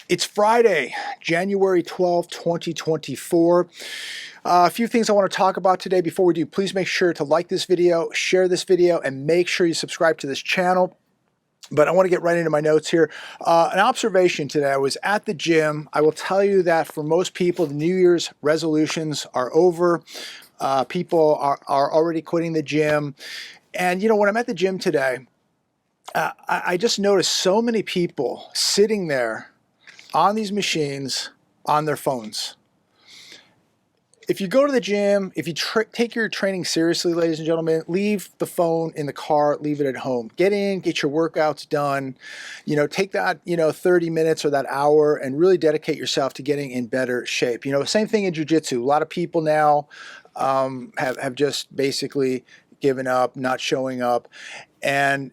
It's Friday, January 12th, 2024. A few things I want to talk about today. Before we do, please make sure to like this video, share this video, and make sure you subscribe to this channel. But I want to get right into my notes here. An observation today, I was at the gym. I will tell you that for most people, the New Year's resolutions are over. People are already quitting the gym. And you know, when I'm at the gym today, I just noticed so many people sitting there on these machines on their phones. If you go to the gym, if you take your training seriously, ladies and gentlemen, leave the phone in the car, leave it at home. Get in, get your workouts done. You know, take that, 30 minutes or that hour and really dedicate yourself to getting in better shape. You know, same thing in jiu-jitsu. A lot of people now have just basically given up, not showing up. And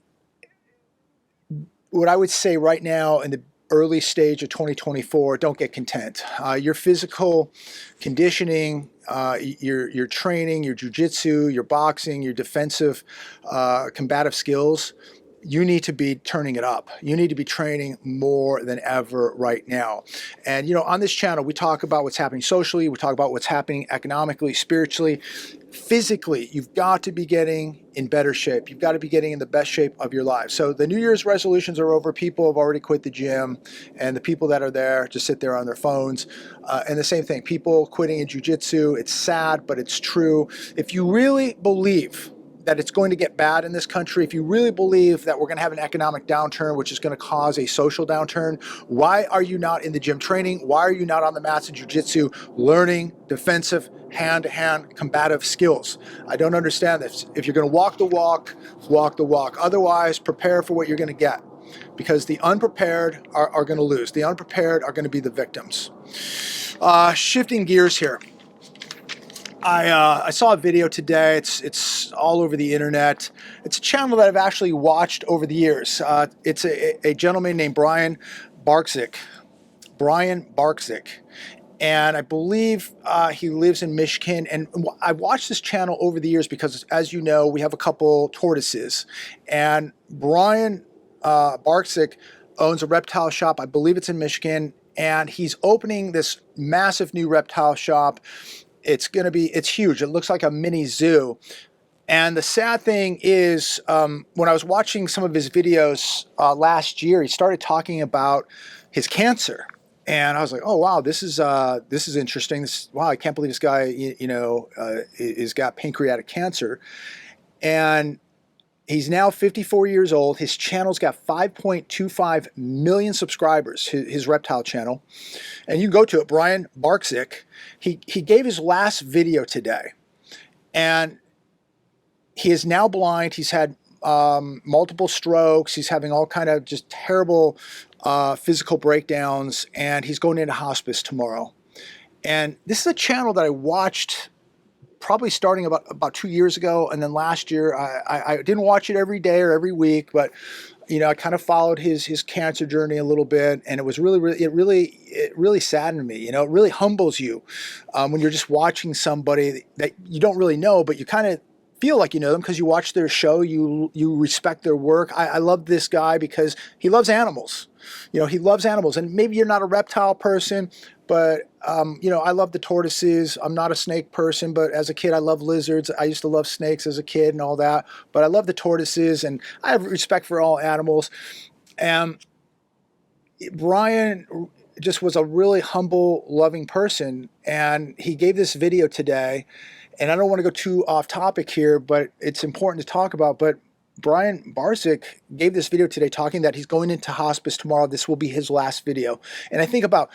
what I would say right now in the early stage of 2024, don't get content. Your physical conditioning, your training, your jiu-jitsu, your boxing, your defensive combative skills, you need to be turning it up. You need to be training more than ever right now. And you know, on this channel, we talk about what's happening socially, we talk about what's happening economically, spiritually, physically. You've got to be getting in better shape. You've got to be getting in the best shape of your life. So the New Year's resolutions are over. People have already quit the gym, and the people that are there just sit there on their phones. And the same thing, people quitting in jiu-jitsu. It's sad, but it's true. If you really believe that it's going to get bad in this country, if you really believe that we're going to have an economic downturn, which is going to cause a social downturn, why are you not in the gym training? Why are you not on the mats in jiu-jitsu learning defensive hand-to-hand combative skills? I don't understand this. If you're going to walk the walk, walk the walk. Otherwise, prepare for what you're going to get, because the unprepared are going to lose. The unprepared are going to be the victims. Shifting gears here. I saw a video today. It's all over the internet. It's a channel that I've actually watched over the years. It's a gentleman named Brian Barczyk. And I believe he lives in Michigan. And I watched this channel over the years because, as you know, we have a couple tortoises. And Brian Barczyk owns a reptile shop. I believe it's in Michigan. And he's opening this massive new reptile shop. It's huge. It looks like a mini zoo. And the sad thing is, when I was watching some of his videos last year, he started talking about his cancer. And I was like, oh, wow, this is interesting. Wow, I can't believe this guy, is got pancreatic cancer. And he's now 54 years old. His channel's got 5.25 million subscribers, his reptile channel. And you can go to it, Brian Barczyk. He gave his last video today. And he is now blind. He's had multiple strokes. He's having all kind of just terrible physical breakdowns. And he's going into hospice tomorrow. And this is a channel that I watched probably starting about 2 years ago, and then last year I didn't watch it every day or every week, but I kind of followed his cancer journey a little bit, and it was it really saddened me. It really humbles you when you're just watching somebody that you don't really know, but you kind of feel like you know them because you watch their show, you respect their work. I love this guy because he loves animals. He loves animals, and maybe you're not a reptile person, but I love the tortoises. I'm not a snake person, but as a kid, I love lizards. I used to love snakes as a kid and all that, but I love the tortoises, and I have respect for all animals. And Brian just was a really humble, loving person, and he gave this video today, and I don't want to go too off topic here, but it's important to talk about. But Brian Barczyk gave this video today talking that he's going into hospice tomorrow. This will be his last video. And I think about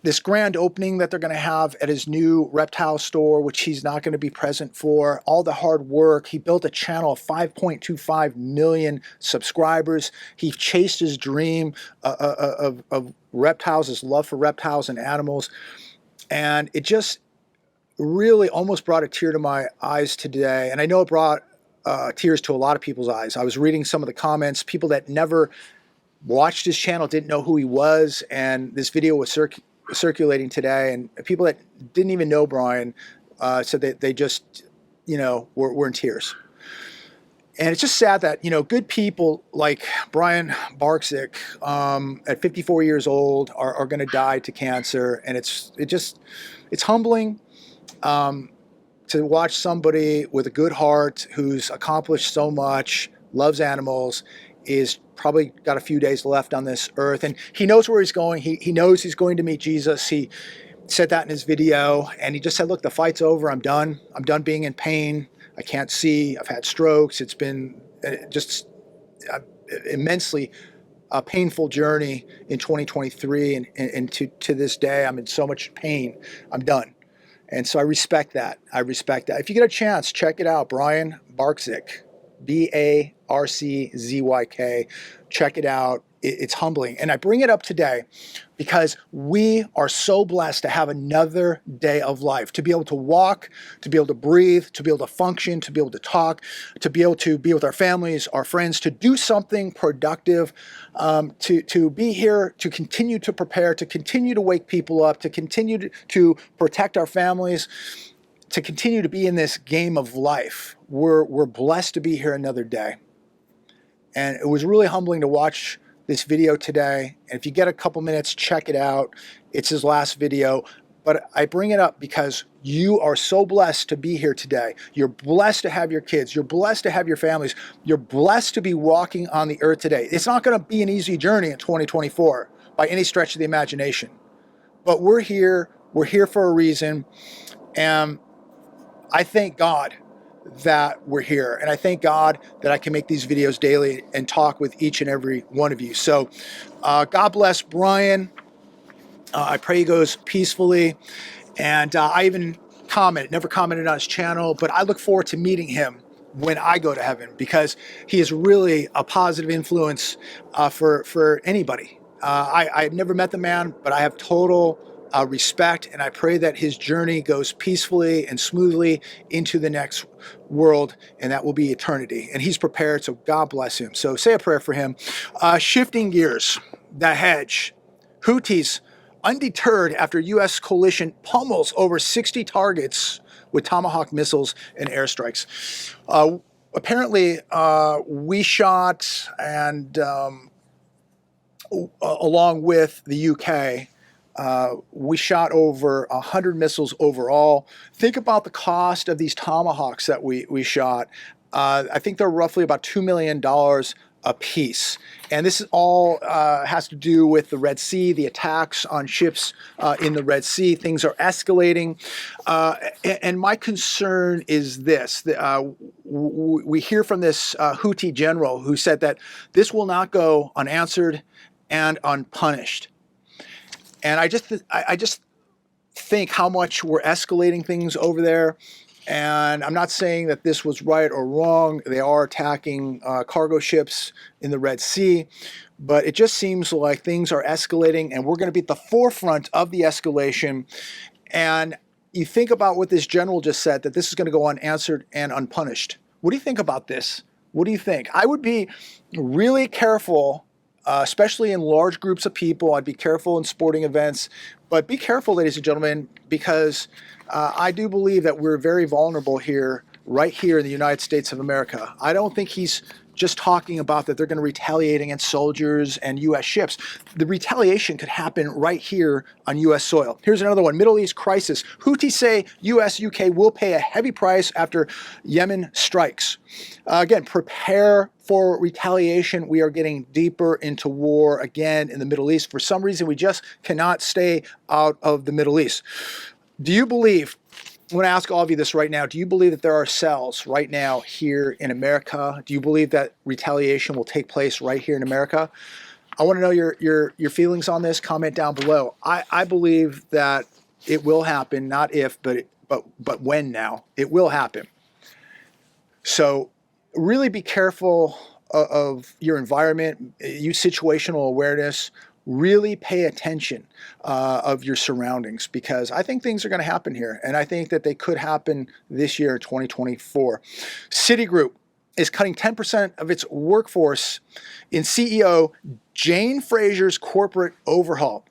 this grand opening that they're going to have at his new reptile store, which he's not going to be present for, all the hard work. He built a channel of 5.25 million subscribers. He chased his dream of reptiles, his love for reptiles and animals. And it just really almost brought a tear to my eyes today. And I know it brought tears to a lot of people's eyes. I was reading some of the comments, people that never watched his channel, didn't know who he was, and this video was circulating today, and people that didn't even know Brian said that they just, were in tears. And it's just sad that, you know, good people like Brian Barksick at 54 years old are going to die to cancer. And it's humbling to watch somebody with a good heart who's accomplished so much, loves animals, is probably got a few days left on this earth. And he knows where he's going. He knows he's going to meet Jesus. He said that in his video. And he just said, look, the fight's over. I'm done. I'm done being in pain. I can't see. I've had strokes. It's been just immensely a painful journey in 2023. And to this day, I'm in so much pain. I'm done. And so I respect that. I respect that. If you get a chance, check it out. Brian Barksick, Barczyk. Check it out. It's humbling. And I bring it up today because we are so blessed to have another day of life, to be able to walk, to be able to breathe, to be able to function, to be able to talk, to be able to be with our families, our friends, to do something productive, to be here, to continue to prepare, to continue to wake people up, to continue to protect our families, to continue to be in this game of life. We're blessed to be here another day. And it was really humbling to watch this video today. And if you get a couple minutes, check it out. It's his last video. But I bring it up because you are so blessed to be here today. You're blessed to have your kids. You're blessed to have your families. You're blessed to be walking on the earth today. It's not going to be an easy journey in 2024 by any stretch of the imagination. But we're here. We're here for a reason. And I thank God that we're here. And I thank God that I can make these videos daily and talk with each and every one of you. So God bless Brian. I pray he goes peacefully. And I even never commented on his channel, but I look forward to meeting him when I go to heaven because he is really a positive influence for anybody. I've never met the man, but I have total respect, and I pray that his journey goes peacefully and smoothly into the next world, and that will be eternity. And he's prepared, so God bless him. So say a prayer for him. Shifting gears, the hedge. Houthis undeterred after U.S. coalition pummels over 60 targets with Tomahawk missiles and airstrikes. Apparently, we shot, and along with the UK, we shot over 100 missiles overall. Think about the cost of these Tomahawks that we shot. I think they're roughly about $2 million a piece. And this is all has to do with the Red Sea, the attacks on ships in the Red Sea. Things are escalating. And my concern is this. We hear from this Houthi general who said that this will not go unanswered and unpunished. And I just think how much we're escalating things over there. And I'm not saying that this was right or wrong. They are attacking cargo ships in the Red Sea. But it just seems like things are escalating, and we're going to be at the forefront of the escalation. And you think about what this general just said, that this is going to go unanswered and unpunished. What do you think about this? What do you think? I would be really careful. Especially in large groups of people. I'd be careful in sporting events, but be careful, ladies and gentlemen, because I do believe that we're very vulnerable here, right here in the United States of America. I don't think he's just talking about that they're going to retaliate against soldiers and U.S. ships. The retaliation could happen right here on U.S. soil. Here's another one, Middle East crisis. Houthis say U.S., UK will pay a heavy price after Yemen strikes. Again, prepare for retaliation. We are getting deeper into war again in the Middle East. For some reason, we just cannot stay out of the Middle East. Do you believe, I'm going to ask all of you this right now, do you believe that there are cells right now here in America? Do you believe that retaliation will take place right here in America? I want to know your feelings on this. Comment down below. I believe that it will happen, not if, but when now. It will happen. So really be careful of your environment. Use situational awareness. Really pay attention of your surroundings, because I think things are going to happen here, and I think that they could happen this year, 2024. Citigroup is cutting 10% of its workforce in CEO Jane Fraser's corporate overhaul.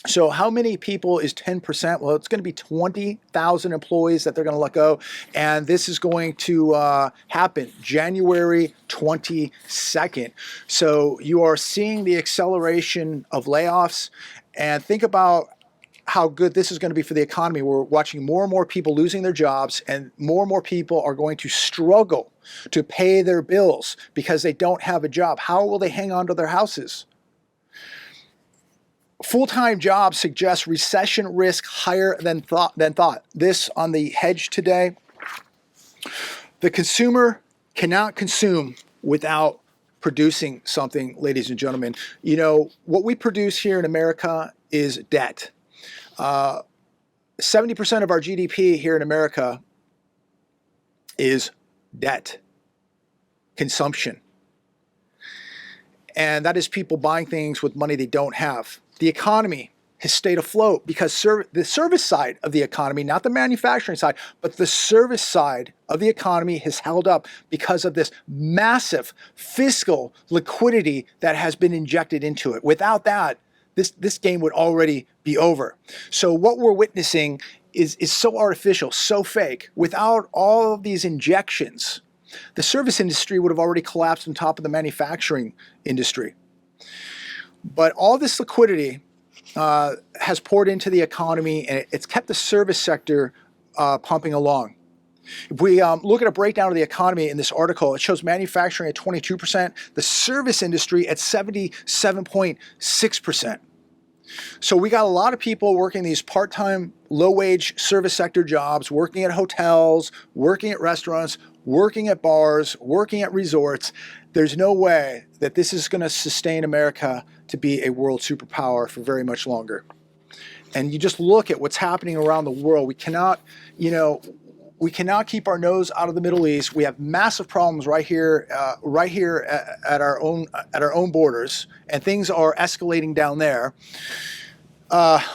So how many people is 10%? Well, it's going to be 20,000 employees that they're going to let go. And this is going to happen January 22nd. So you are seeing the acceleration of layoffs. And think about how good this is going to be for the economy. We're watching more and more people losing their jobs, and more people are going to struggle to pay their bills because they don't have a job. How will they hang on to their houses? Full-time jobs suggest recession risk higher than thought. This on the Hedge today. The consumer cannot consume without producing something, ladies and gentlemen. You know, what we produce here in America is debt. 70% of our GDP here in America is debt, consumption. And that is people buying things with money they don't have. The economy has stayed afloat because the service side of the economy, not the manufacturing side, but the service side of the economy has held up because of this massive fiscal liquidity that has been injected into it. Without that, this game would already be over. So what we're witnessing is so artificial, so fake. Without all of these injections, the service industry would have already collapsed on top of the manufacturing industry. But all this liquidity has poured into the economy, and it's kept the service sector pumping along. If we look at a breakdown of the economy in this article, it shows manufacturing at 22%, the service industry at 77.6%. So we got a lot of people working these part-time, low-wage service sector jobs, working at hotels, working at restaurants, working at bars, working at resorts. There's no way that this is going to sustain America to be a world superpower for very much longer. And you just look at what's happening around the world. We cannot, we cannot keep our nose out of the Middle East. We have massive problems right here at our own borders, and things are escalating down there.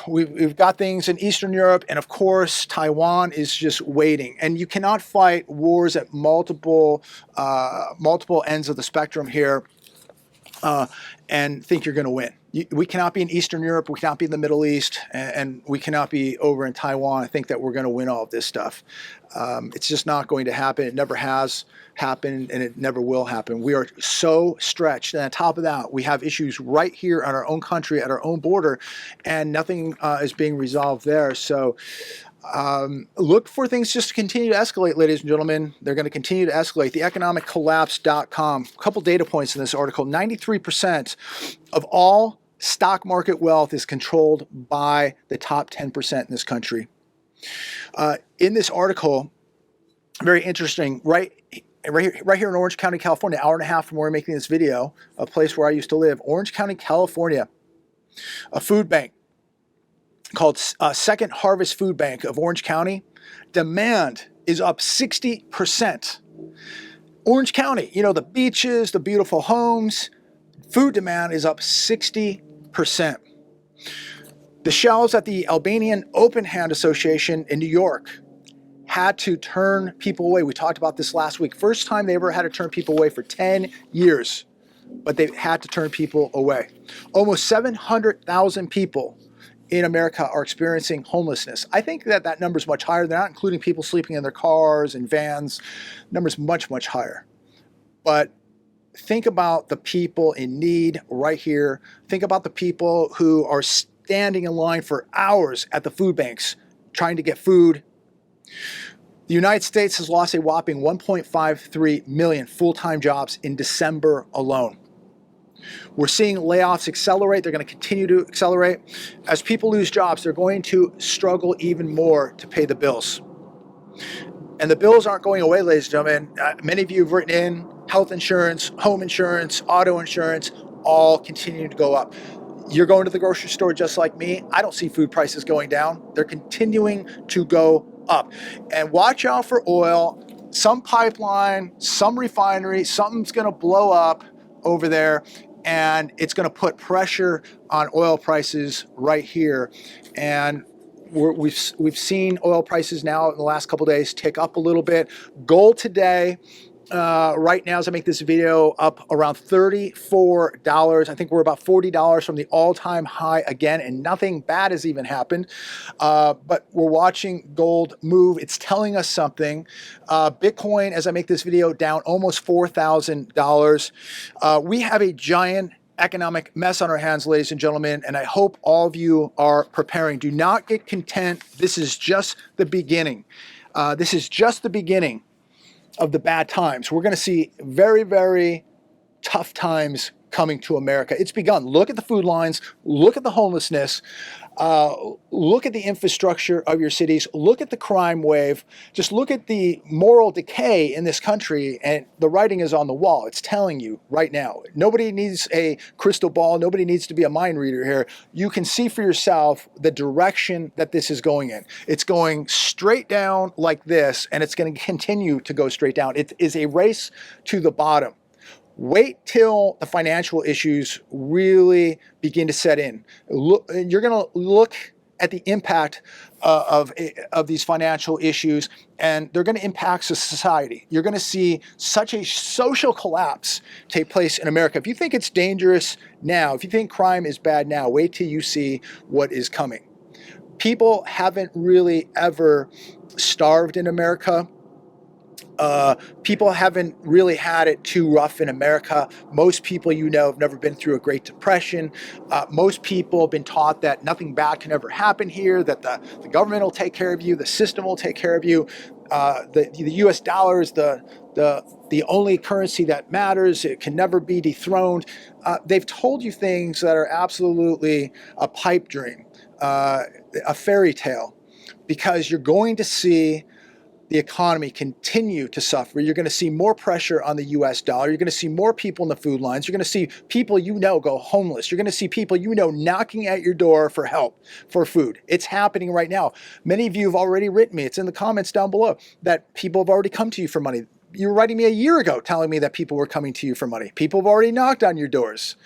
We've got things in Eastern Europe, and of course, Taiwan is just waiting. And you cannot fight wars at multiple ends of the spectrum here and think you're going to win. We cannot be in Eastern Europe, we cannot be in the Middle East, and we cannot be over in Taiwan. I think that we're going to win all of this stuff. It's just not going to happen. It never has happened, and it never will happen. We are so stretched. And on top of that, we have issues right here in our own country, at our own border, and nothing is being resolved there. So look for things just to continue to escalate, ladies and gentlemen. They're going to continue to escalate. TheEconomicCollapse.com. A couple data points in this article. 93% of all stock market wealth is controlled by the top 10% in this country. In this article, very interesting, right here in Orange County, California, an hour and a half from where I'm making this video, a place where I used to live, Orange County, California, a food bank called Second Harvest Food Bank of Orange County. Demand is up 60%. Orange County, you know, the beaches, the beautiful homes, food demand is up 60%. The shelves at the Albanian Open Hand Association in New York had to turn people away. We talked about this last week. First time they ever had to turn people away for 10 years, but they had to turn people away. Almost 700,000 people in America are experiencing homelessness. I think that that number is much higher. They're not including people sleeping in their cars and vans. The number is much, much higher. But think about the people in need right here. Think about the people who are standing in line for hours at the food banks trying to get food. The United States has lost a whopping 1.53 million full-time jobs in December alone. We're seeing layoffs accelerate. They're going to continue to accelerate. As people lose jobs, they're going to struggle even more to pay the bills. And the bills aren't going away, ladies and gentlemen. Many of you have written in health insurance, home insurance, auto insurance, all continue to go up. You're going to the grocery store just like me. I don't see food prices going down. They're continuing to go up. And watch out for oil. Some pipeline, some refinery, something's going to blow up over there, and it's going to put pressure on oil prices right here. And we've seen oil prices now in the last couple of days tick up a little bit. Gold today right now as I make this video up around $34. I think we're about $40 from the all-time high again, and nothing bad has even happened. But we're watching gold move. It's telling us something. Bitcoin, as I make this video, down almost $4,000. We have a giant economic mess on our hands, ladies and gentlemen, and I hope all of you are preparing. Do not get content. This is just the beginning. This is just the beginning of the bad times. We're going to see very, very tough times coming to America. It's begun. Look at the food lines. Look at the homelessness. Look at the infrastructure of your cities. Look at the crime wave. Just look at the moral decay in this country, and the writing is on the wall. It's telling you right now. Nobody needs a crystal ball. Nobody needs to be a mind reader here. You can see for yourself the direction that this is going in. It's going straight down like this, and it's going to continue to go straight down. It is a race to the bottom. Wait till the financial issues really begin to set in. You're going to look at the impact of these financial issues, and they're going to impact society. You're going to see such a social collapse take place in America. If you think it's dangerous now, if you think crime is bad now, wait till you see what is coming. People haven't really ever starved in America. People haven't really had it too rough in America. Most people, you know, have never been through a Great Depression. Most people have been taught that nothing bad can ever happen here, that the government will take care of you, the system will take care of you. The US dollar is the only currency that matters. It can never be dethroned. They've told you things that are absolutely a pipe dream, a fairy tale, because you're going to see the economy continue to suffer. You're going to see more pressure on the US dollar. You're going to see more people in the food lines. You're going to see people you know go homeless. You're going to see people you know knocking at your door for help, for food. It's happening right now. Many of you have already written me. It's in the comments down below that people have already come to you for money. You were writing me a year ago telling me that people were coming to you for money. People have already knocked on your doors.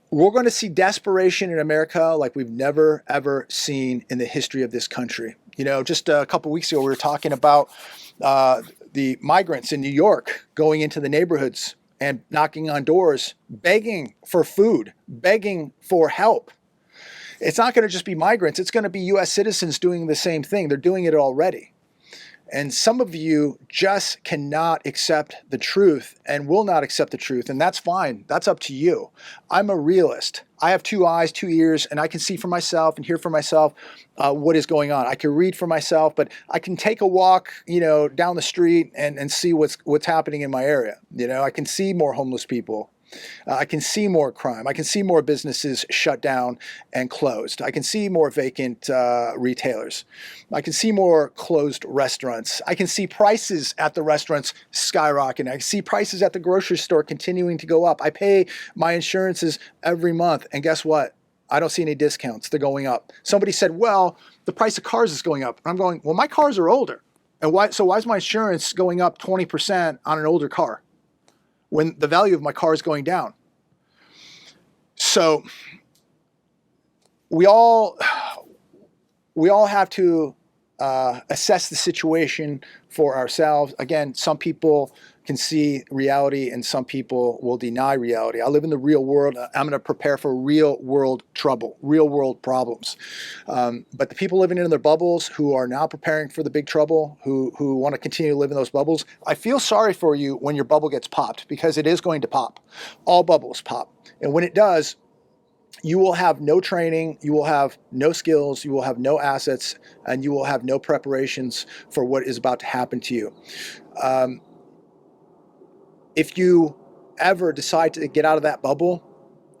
We're going to see desperation in America like we've never, ever seen in the history of this country. You know, just a couple weeks ago, we were talking about the migrants in New York going into the neighborhoods and knocking on doors, begging for food, begging for help. It's not going to just be migrants. It's going to be U.S. citizens doing the same thing. They're doing it already. And some of you just cannot accept the truth and will not accept the truth. And that's fine. That's up to you. I'm a realist. I have 2 eyes, 2 ears, and I can see for myself and hear for myself what is going on. I can read for myself, but I can take a walk, you know, down the street and see what's happening in my area. You know, I can see more homeless people. I can see more crime. I can see more businesses shut down and closed. I can see more vacant retailers. I can see more closed restaurants. I can see prices at the restaurants skyrocketing. I can see prices at the grocery store continuing to go up. I pay my insurances every month, and guess what? I don't see any discounts. They're going up. Somebody said, well, the price of cars is going up. I'm going, well, my cars are older. And why is my insurance going up 20% on an older car when the value of my car is going down? So we all have to assess the situation for ourselves. Again, some people can see reality and some people will deny reality. I live in the real world. I'm going to prepare for real world trouble, real world problems. But the people living in their bubbles who are now preparing for the big trouble, who want to continue to live in those bubbles, I feel sorry for you when your bubble gets popped, because it is going to pop. All bubbles pop. And when it does, you will have no training, you will have no skills, you will have no assets, and you will have no preparations for what is about to happen to you. If you ever decide to get out of that bubble,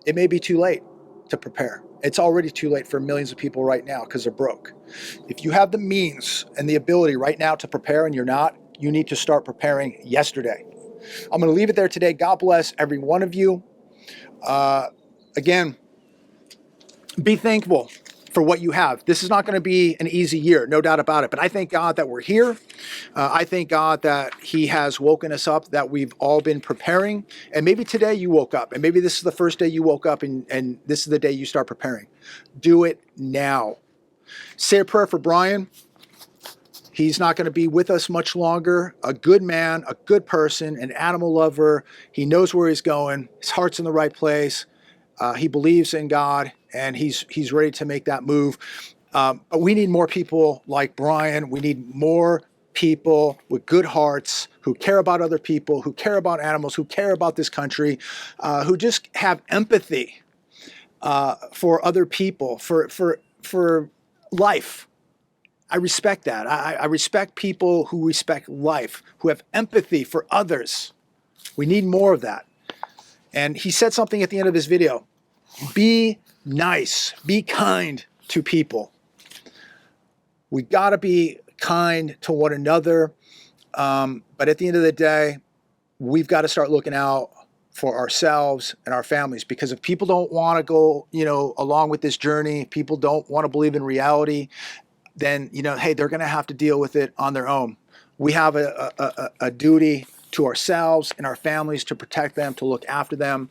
it may be too late to prepare. It's already too late for millions of people right now because they're broke. If you have the means and the ability right now to prepare and you're not, you need to start preparing yesterday. I'm going to leave it there today. God bless every one of you. Again, be thankful for what you have. This is not going to be an easy year, no doubt about it. But I thank God that we're here. I thank God that He has woken us up, that we've all been preparing. And maybe today you woke up, and maybe this is the first day you woke up, and this is the day you start preparing. Do it now. Say a prayer for Brian. He's not going to be with us much longer. A good man, a good person, an animal lover. He knows where he's going. His heart's in the right place. He believes in God, and he's ready to make that move. But we need more people like Brian. We need more people with good hearts who care about other people, who care about animals, who care about this country, who just have empathy for other people, for life. I respect that. I respect people who respect life, who have empathy for others. We need more of that. And he said something at the end of his video. Be nice, be kind to people. We gotta be kind to one another. But at the end of the day, we've got to start looking out for ourselves and our families, because if people don't want to go, along with this journey, people don't want to believe in reality, then, hey, they're going to have to deal with it on their own. We have a duty to ourselves and our families to protect them, to look after them.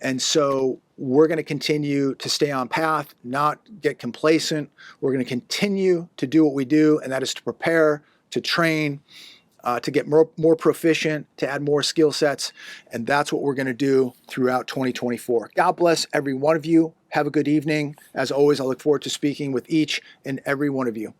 And so we're going to continue to stay on path, not get complacent. We're going to continue to do what we do, and that is to prepare, to train, to get more proficient, to add more skill sets. And that's what we're going to do throughout 2024. God bless every one of you. Have a good evening. As always, I look forward to speaking with each and every one of you.